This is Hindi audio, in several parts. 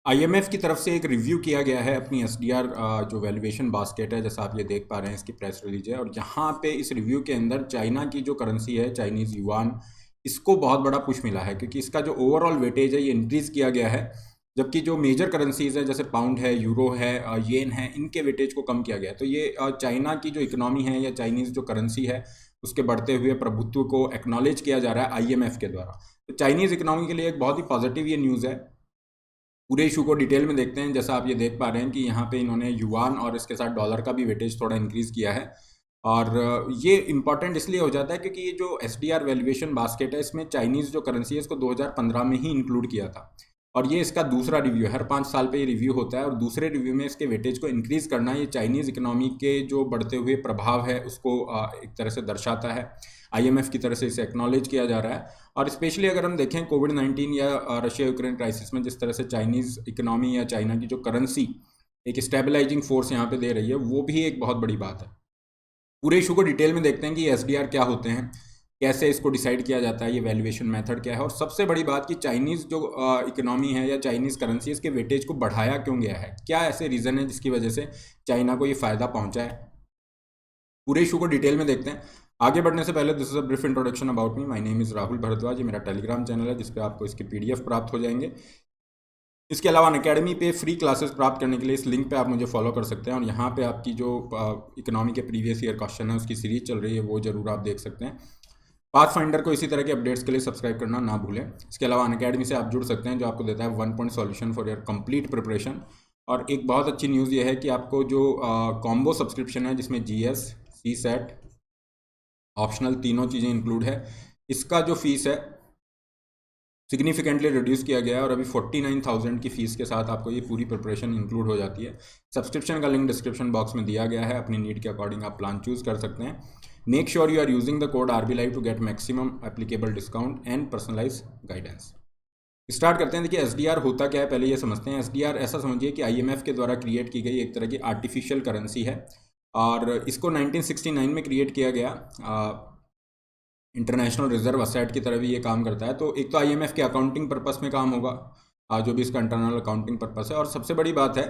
आईएमएफ की तरफ से एक रिव्यू किया गया है अपनी एसडीआर जो वैल्यूएशन बास्केट है, जैसा आप ये देख पा रहे हैं, इसकी प्रेस रिलीज है। और यहाँ पे इस रिव्यू के अंदर चाइना की जो करेंसी है, चाइनीज़ युआन, इसको बहुत बड़ा पुश मिला है क्योंकि इसका जो ओवरऑल वेटेज है ये इंक्रीज़ किया गया है। जबकि जो मेजर करेंसीज है जैसे पाउंड है, यूरो है, येन है, इनके वेटेज को कम किया गया है। तो ये चाइना की जो इकोनॉमी है या चाइनीज़ जो करेंसी है उसके बढ़ते हुए प्रभुत्व को एक्नॉलेज किया जा रहा है आईएमएफ के द्वारा। तो चाइनीज़ इकोनॉमी के लिए एक बहुत ही पॉजिटिव ये न्यूज़ है। पूरे इशू को डिटेल में देखते हैं। जैसा आप ये देख पा रहे हैं कि यहाँ पे इन्होंने युआन और इसके साथ डॉलर का भी वेटेज थोड़ा इंक्रीज़ किया है। और ये इंपॉर्टेंट इसलिए हो जाता है क्योंकि ये जो एसडीआर वैल्यूएशन बास्केट है, इसमें चाइनीज़ जो करेंसी है इसको 2015 में ही इंक्लूड किया था। और ये इसका दूसरा रिव्यू है, हर 5 साल पे ये रिव्यू होता है। और दूसरे रिव्यू में इसके वेटेज को इंक्रीज़ करना ये चाइनीज़ इकोनॉमी के जो बढ़ते हुए प्रभाव है उसको एक तरह से दर्शाता है। आईएमएफ की तरफ से इसे एक्नॉलेज किया जा रहा है। और स्पेशली अगर हम देखें कोविड-19 या रशिया यूक्रेन क्राइसिस में जिस तरह से चाइनीज़ इकोनॉमी या चाइना की जो करेंसी एक स्टेबलाइजिंग फोर्स यहाँ पे दे रही है, वो भी एक बहुत बड़ी बात है। पूरे इशू को डिटेल में देखते हैं कि एसडीआर क्या होते हैं, कैसे इसको डिसाइड किया जाता है, ये वैल्यूएशन मेथड क्या है, और सबसे बड़ी बात कि चाइनीज़ जो इकोनॉमी है या चाइनीज़ करेंसी, इसके वेटेज को बढ़ाया क्यों गया है, क्या ऐसे रीज़न है जिसकी वजह से चाइना को ये फ़ायदा पहुंचा है। पूरे इशू को डिटेल में देखते हैं। आगे बढ़ने से पहले this is a brief introduction about me. My name is Rahul Bhardwaj. ये मेरा टेलीग्राम चैनल है जिस पे आपको इसके पीडीएफ प्राप्त हो जाएंगे। इसके अलावा अनअकैडमी पे फ्री क्लासेस प्राप्त करने के लिए इस लिंक पे आप मुझे फॉलो कर सकते हैं। और यहाँ पे आपकी जो इकोनॉमी के प्रीवियस ईयर क्वेश्चन है उसकी सीरीज चल रही है, वो जरूर आप देख सकते हैं। पाथफाइंडर को इसी तरह के अपडेट्स के लिए सब्सक्राइब करना ना भूलें। इसके अलावा अनअकैडमी से आप जुड़ सकते हैं जो आपको देता है 1 point solution for your complete preparation. और एक बहुत अच्छी न्यूज़ ये है कि आपको जो कॉम्बो सब्सक्रिप्शन है जिसमें जीएस, सी सेट, ऑप्शनल तीनों चीज़ें इंक्लूड है, इसका जो फीस है सिग्निफिकेंटली रिड्यूस किया गया है। और अभी 49,000 की फ़ीस के साथ आपको ये पूरी प्रिपरेशन इंक्लूड हो जाती है। सब्सक्रिप्शन का लिंक डिस्क्रिप्शन बॉक्स में दिया गया है। अपनी नीड के अकॉर्डिंग आप प्लान चूज़ कर सकते हैं। Make sure you are using the code RB live to get maximum applicable discount and personalise guidance. Start करते हैं। देखिए एसडीआर होता क्या है, पहले ये समझते हैं। एसडीआर ऐसा समझिए कि आईएमएफ के द्वारा क्रिएट की गई एक तरह की आर्टिफिशियल करेंसी है। और इसको 1969 में क्रिएट किया गया। इंटरनेशनल रिजर्व असेट की तरह भी ये काम करता है। तो एक तो आईएमएफ के अकाउंटिंग पर्पस में काम होगा, जो भी इसका इंटरनल अकाउंटिंग पर्पस है। और सबसे बड़ी बात है,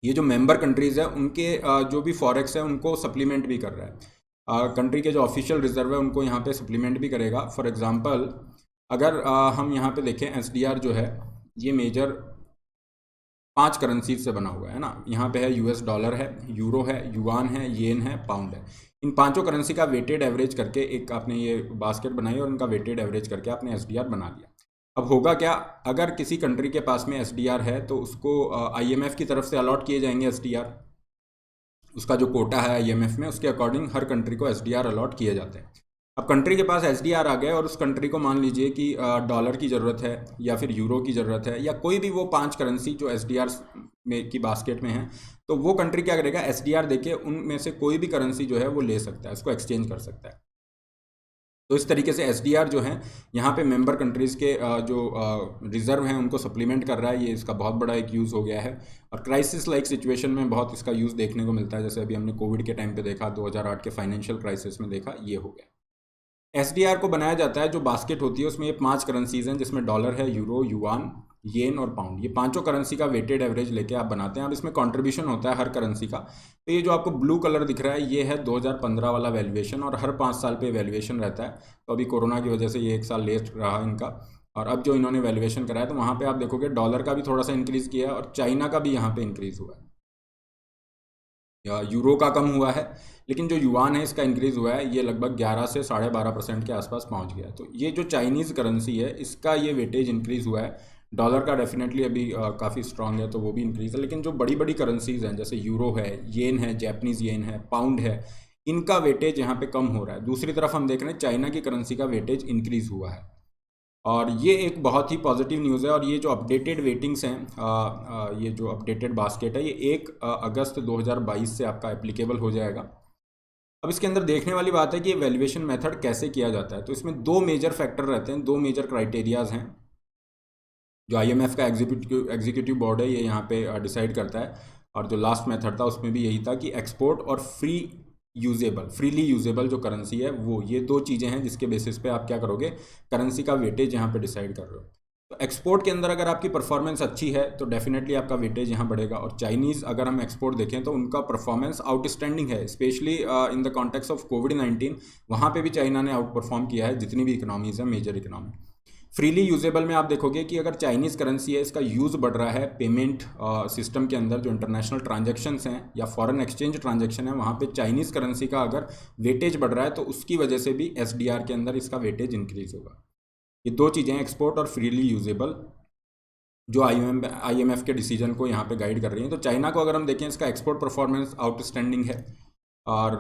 ये जो मेंबर कंट्रीज़ है उनके जो भी फॉरेक्स है उनको सप्लीमेंट भी कर रहा है। कंट्री के जो ऑफिशियल रिजर्व है उनको यहाँ पे सप्लीमेंट भी करेगा। फॉर एग्जांपल अगर हम यहाँ पे देखें, एसडीआर जो है ये मेजर 5 करेंसीज से बना हुआ है ना। यहाँ पे है यूएस डॉलर है, यूरो है, युआन है, येन है, पाउंड है। इन पांचों करेंसी का वेटेड एवरेज करके एक आपने ये बास्केट बनाई और इनका वेटेड एवरेज करके आपने एसडीआर बना लिया। अब होगा क्या, अगर किसी कंट्री के पास में एसडीआर है तो उसको आईएमएफ की तरफ से अलॉट किए जाएंगे एसडीआर। उसका जो कोटा है आईएमएफ में, उसके अकॉर्डिंग हर कंट्री को एसडीआर अलॉट किए जाते हैं। अब कंट्री के पास एसडीआर आ गए और उस कंट्री को मान लीजिए कि डॉलर की ज़रूरत है या फिर यूरो की ज़रूरत है या कोई भी वो 5 करेंसी जो एसडीआर में की बास्केट में है, तो वो कंट्री क्या करेगा, एसडीआर देके उनमें से कोई भी करेंसी जो है वो ले सकता है, उसको एक्सचेंज कर सकता है। तो इस तरीके से एसडीआर जो है यहाँ पे मेंबर कंट्रीज़ के जो रिजर्व हैं उनको सप्लीमेंट कर रहा है। ये इसका बहुत बड़ा एक यूज़ हो गया है। और क्राइसिस लाइक सिचुएशन में बहुत इसका यूज़ देखने को मिलता है। जैसे अभी हमने कोविड के टाइम पे देखा, 2008 के फाइनेंशियल क्राइसिस में देखा, ये हो गया। एसडीआर को बनाया जाता है, जो बास्केट होती है उसमें ये 5 करेंसीज हैं जिसमें डॉलर है, यूरो, युआन, येन और पाउंड। ये पांचों करेंसी का वेटेड एवरेज लेके आप बनाते हैं। अब इसमें कंट्रीब्यूशन होता है हर करेंसी का। तो ये जो आपको ब्लू कलर दिख रहा है ये है 2015 वाला वैल्यूएशन, और हर 5 साल पे वैल्यूएशन रहता है। तो अभी कोरोना की वजह से ये 1 साल लेट रहा इनका। और अब जो इन्होंने वैल्यूएशन कराया तो वहाँ पर आप देखोगे डॉलर का भी थोड़ा सा इंक्रीज़ किया है और चाइना का भी यहाँ पर इंक्रीज़ हुआ है। या यूरो का कम हुआ है, लेकिन जो युआन है इसका इंक्रीज़ हुआ है। ये लगभग 11 से 12.5% के आसपास पहुंच गया है। तो ये जो चाइनीज़ करेंसी है इसका ये वेटेज इंक्रीज़ हुआ है। डॉलर का डेफिनेटली अभी काफ़ी स्ट्रांग है तो वो भी इंक्रीज़ है। लेकिन जो बड़ी बड़ी करेंसीज़ हैं जैसे यूरो है, येन है, जैपनीज़ येन है, पाउंड है, इनका वेटेज यहाँ पे कम हो रहा है। दूसरी तरफ हम देख रहे हैं चाइना की करेंसी का वेटेज इंक्रीज़ हुआ है। और ये एक बहुत ही पॉजिटिव न्यूज़ है। और ये जो अपडेटेड वेटिंग्स हैं, ये जो अपडेटेड बास्केट है, ये 1 अगस्त 2022 से आपका एप्लीकेबल हो जाएगा। अब इसके अंदर देखने वाली बात है कि ये वैल्यूएशन मेथड कैसे किया जाता है। तो इसमें 2 मेजर फैक्टर रहते हैं, 2 मेजर क्राइटेरियाज हैं जो आईएमएफ का एग्जीक्यूटिव बोर्ड है ये यहाँ पे डिसाइड करता है। और जो लास्ट मेथड था उसमें भी यही था कि एक्सपोर्ट और फ्रीली यूजेबल जो करेंसी है वो, ये 2 चीज़ें हैं जिसके बेसिस पे आप क्या करोगे, करेंसी का वेटेज यहाँ पे डिसाइड कर रहे हो। तो एक्सपोर्ट के अंदर अगर आपकी परफॉर्मेंस अच्छी है तो डेफिनेटली आपका वेटेज यहाँ बढ़ेगा। और चाइनीज़ अगर हम एक्सपोर्ट देखें तो उनका परफॉर्मेंस आउटस्टैंडिंग है, specially in the context of कोविड-19। वहाँ पे भी चाइना ने आउट परफॉर्म किया है जितनी भी इकोनॉमीज़ है, मेजर इकोनॉमी। फ्रीली यूजेबल में आप देखोगे कि अगर चाइनीज़ करेंसी है, इसका यूज़ बढ़ रहा है पेमेंट सिस्टम के अंदर, जो इंटरनेशनल ट्रांजैक्शंस हैं या फॉरेन एक्सचेंज ट्रांजैक्शन है, वहाँ पे चाइनीज़ करेंसी का अगर वेटेज बढ़ रहा है तो उसकी वजह से भी एसडीआर के अंदर इसका वेटेज इंक्रीज होगा। ये दो चीज़ें, एक्सपोर्ट और फ्रीली यूजेबल, जो आईएमएफ के डिसीजन को यहाँ पे गाइड कर रही हैं। तो चाइना को अगर हम देखें, इसका एक्सपोर्ट परफॉर्मेंस आउटस्टैंडिंग है। और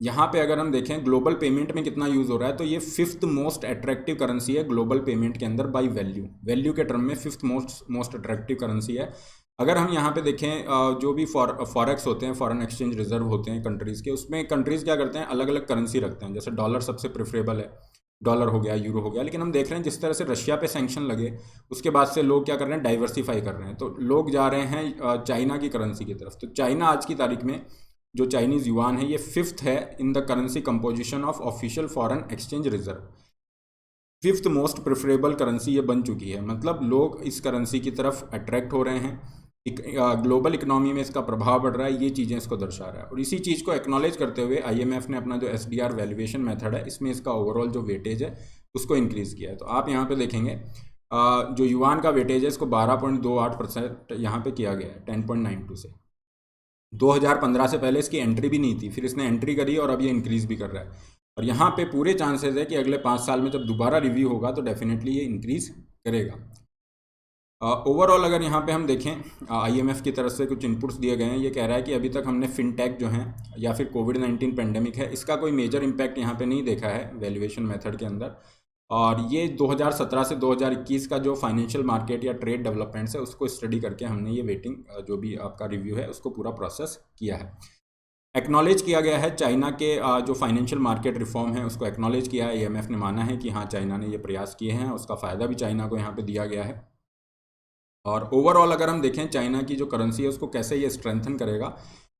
यहाँ पे अगर हम देखें ग्लोबल पेमेंट में कितना यूज़ हो रहा है, तो ये 5th मोस्ट अट्रैक्टिव करेंसी है ग्लोबल पेमेंट के अंदर बाय वैल्यू के टर्म में 5th मोस्ट अट्रैक्टिव करेंसी है। अगर हम यहाँ पे देखें जो भी फॉरेक्स होते हैं, फॉरेन एक्सचेंज रिजर्व होते हैं कंट्रीज़ के, उसमें कंट्रीज़ क्या करते हैं, अलग अलग करेंसी रखते हैं। जैसे डॉलर सबसे प्रेफरेबल है, डॉलर हो गया, यूरो हो गया। लेकिन हम देख रहे हैं जिस तरह से रशिया पे सैंक्शन लगे, उसके बाद से लोग क्या कर रहे हैं, डाइवर्सिफाई कर रहे हैं। तो लोग जा रहे हैं चाइना की करेंसी की तरफ। तो चाइना आज की तारीख में जो चाइनीज़ युआन है, ये 5th है in the currency composition of official foreign exchange reserve. 5th most preferable currency ये बन चुकी है। मतलब लोग इस करेंसी की तरफ अट्रैक्ट हो रहे हैं, ग्लोबल इकोनॉमी में इसका प्रभाव बढ़ रहा है, ये चीज़ें इसको दर्शा रहा है। और इसी चीज़ को एक्नॉलेज करते हुए आईएमएफ ने अपना जो एसडीआर वैल्यूएशन मेथड है, इसमें इसका ओवरऑल जो वेटेज है उसको इंक्रीज़ किया है। तो आप यहाँ पे देखेंगे जो युआन का वेटेज है, इसको 12.28% यहाँ पे किया गया है 10.92 से। 2015 से पहले इसकी एंट्री भी नहीं थी, फिर इसने एंट्री करी और अब ये इंक्रीज़ भी कर रहा है। और यहाँ पे पूरे चांसेस है कि अगले 5 साल में जब दोबारा रिव्यू होगा तो डेफिनेटली ये इंक्रीज़ करेगा। ओवरऑल अगर यहाँ पे हम देखें, आईएमएफ की तरफ से कुछ इनपुट्स दिए गए हैं। ये कह रहा है कि अभी तक हमने फिनटेक जो है या फिर कोविड-19 पेंडेमिक है, इसका कोई मेजर इम्पैक्ट यहाँ पे नहीं देखा है वैल्यूएशन मेथड के अंदर। और ये 2017 से 2021 का जो फाइनेंशियल मार्केट या ट्रेड डेवलपमेंट्स है, उसको स्टडी करके हमने ये वेटिंग जो भी आपका रिव्यू है उसको पूरा प्रोसेस किया है। एक्नॉलेज किया गया है चाइना के जो फाइनेंशियल मार्केट रिफॉर्म है, उसको एक्नॉलेज किया है। आईएमएफ ने माना है कि हाँ, चाइना ने ये प्रयास किए हैं, उसका फ़ायदा भी चाइना को यहाँ पर दिया गया है। और ओवरऑल अगर हम देखें चाइना की जो करेंसी है उसको कैसे ये स्ट्रेंथन करेगा,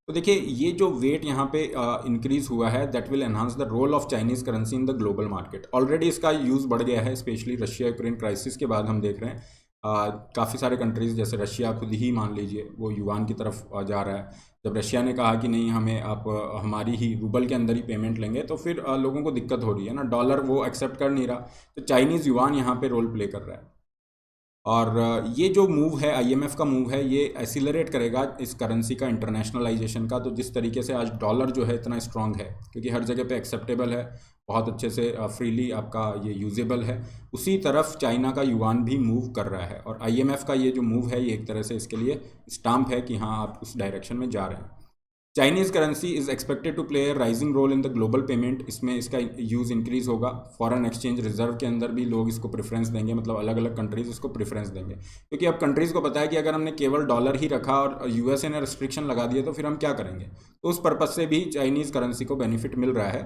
तो देखिए ये जो वेट यहाँ पे इंक्रीज हुआ है, that will enhance the role of Chinese currency in the global market. Already इसका यूज़ बढ़ गया है, स्पेशली रशिया यूक्रेन क्राइसिस के बाद हम देख रहे हैं काफ़ी सारे कंट्रीज़, जैसे रशिया खुद ही मान लीजिए वो युआन की तरफ जा रहा है। जब रशिया ने कहा कि नहीं, हमें आप हमारी ही रूबल के अंदर ही पेमेंट लेंगे, तो फिर लोगों को दिक्कत हो रही है ना, डॉलर वो एक्सेप्ट कर नहीं रहा, तो चाइनीज़ युआन यहाँ पे रोल प्ले कर रहा है। और ये जो मूव है, आईएमएफ का मूव है, ये एसिलरेट करेगा इस करेंसी का इंटरनेशनलाइजेशन का। तो जिस तरीके से आज डॉलर जो है इतना स्ट्रांग है, क्योंकि हर जगह पे एक्सेप्टेबल है, बहुत अच्छे से फ्रीली आपका ये यूजेबल है, उसी तरफ चाइना का युआन भी मूव कर रहा है। और आईएमएफ का ये जो मूव है, ये एक तरह से इसके लिए स्टाम्प है कि हाँ, आप उस डायरेक्शन में जा रहे हैं। Chinese currency is expected to play rising role in the global payment. इसमें इसका यूज़ इंक्रीज़ होगा। फॉरेन एक्सचेंज रिजर्व के अंदर भी लोग इसको प्रेफरेंस देंगे, मतलब अलग अलग कंट्रीज़ इसको प्रेफरेंस देंगे, क्योंकि अब कंट्रीज़ को पता है कि अगर हमने केवल डॉलर ही रखा और यूएसए ने रिस्ट्रिक्शन लगा दिए तो फिर हम क्या करेंगे। तो उस पर्पज़ से भी चाइनीज़ करेंसी को बेनिफिट मिल रहा है।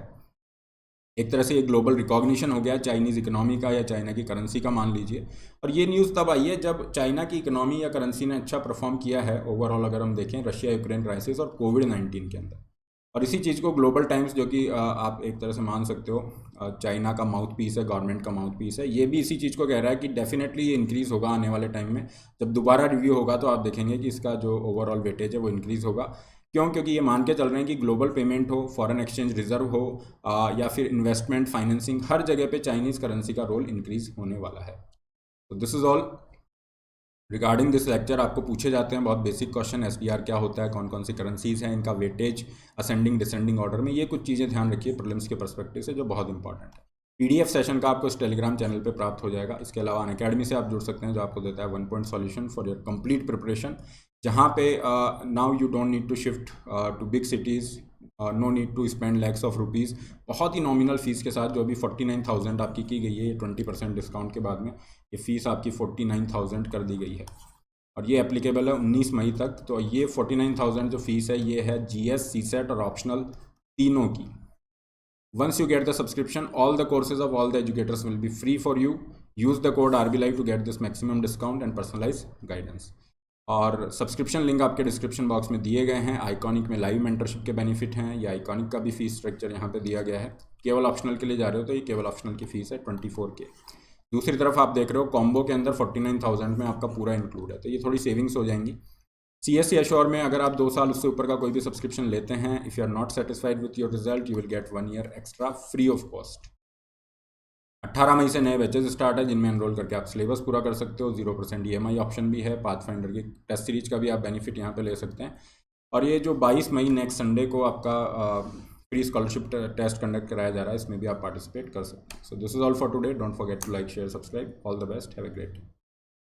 एक तरह से ये ग्लोबल रिकॉग्निशन हो गया चाइनीज़ इकोनॉमी का या चाइना की करेंसी का, मान लीजिए। और ये न्यूज़ तब आई है जब चाइना की इकोनॉमी या करेंसी ने अच्छा परफॉर्म किया है ओवरऑल, अगर हम देखें रशिया यूक्रेन क्राइसिस और कोविड-19 के अंदर। और इसी चीज़ को ग्लोबल टाइम्स, जो कि आप एक तरह से मान सकते हो चाइना का माउथ पीस है, गवर्नमेंट का माउथ पीस है, ये भी इसी चीज़ को कह रहा है कि डेफिनेटली ये इंक्रीज़ होगा आने वाले टाइम में। जब दोबारा रिव्यू होगा तो आप देखेंगे कि इसका जो ओवरऑल वेटेज है वो इंक्रीज़ होगा। क्यों? क्योंकि ये मान के चल रहे हैं कि ग्लोबल पेमेंट हो, फॉरेन एक्सचेंज रिजर्व हो या फिर इन्वेस्टमेंट, फाइनेंसिंग, हर जगह पे चाइनीज़ करेंसी का रोल इंक्रीज़ होने वाला है। तो this is all regarding this lecture. आपको पूछे जाते हैं बहुत बेसिक क्वेश्चन, एसडीआर क्या होता है, कौन कौन सी करेंसीज़ हैं, इनका वेटेज असेंडिंग डिसेंडिंग ऑर्डर में, ये कुछ चीज़ें ध्यान रखिए प्रीलिम्स के पर्सपेक्टिव से, जो बहुत इंपॉर्टेंट है। पीडीएफ सेशन का आपको इस टेलीग्राम चैनल पे प्राप्त हो जाएगा। इसके अलावा अनअकैडमी से आप जुड़ सकते हैं, जो आपको देता है 1 point solution for your complete preparation, जहाँ पे now you don't need to shift to big cities, no need to spend lakhs of rupees. बहुत ही नॉमिनल फ़ीस के साथ, जो अभी 49,000 आपकी की गई है, ये 20% डिस्काउंट के बाद में ये फ़ीस आपकी 49,000 कर दी गई है। और ये एप्लीकेबल है 19 मई तक। तो ये 49,000 जो फीस है, ये है जीएस, सीसेट और ऑप्शनल तीनों की। Once you get the subscription, all the courses of all the educators will be free for you. Use the code RBLive to get this maximum discount and personalized guidance. और सब्सक्रिप्शन लिंक आपके डिस्क्रिप्शन बॉक्स में दिए गए हैं। आइकॉनिक में लाइव मेंटरशिप के बेनिफिट हैं, या आइकॉनिक का भी फीस स्ट्रक्चर यहाँ पे दिया गया है। केवल ऑप्शनल के लिए जा रहे हो तो ये केवल ऑप्शनल की फ़ीस है 24K। दूसरी तरफ आप देख रहे हो कॉम्बो के अंदर 49,000 में आपका पूरा इंक्लूड है, तो ये थोड़ी सेविंग्स हो जाएंगी। CSC एश्योर में अगर आप 2 साल उससे ऊपर का कोई भी सब्सक्रिप्शन लेते हैं, if you are not satisfied with your result you will get 1 year extra free of cost. 18 मई से नए बैचेज स्टार्ट है जिनमें एनरोल करके आप सिलेबस पूरा कर सकते हो। 0% EMI ऑप्शन भी है। पाथफाइंडर की टेस्ट सीरीज का भी आप बेनिफिट यहाँ पे ले सकते हैं। और ये जो 22 मई नेक्स्ट संडे को आपका फ्री स्कॉलरशिप टेस्ट कंडक्ट कराया जा रहा है, इसमें भी आप पार्टिसिपेट कर सकते हैं। So this is all for today. Don't forget to like share subscribe. All the best, have a great day.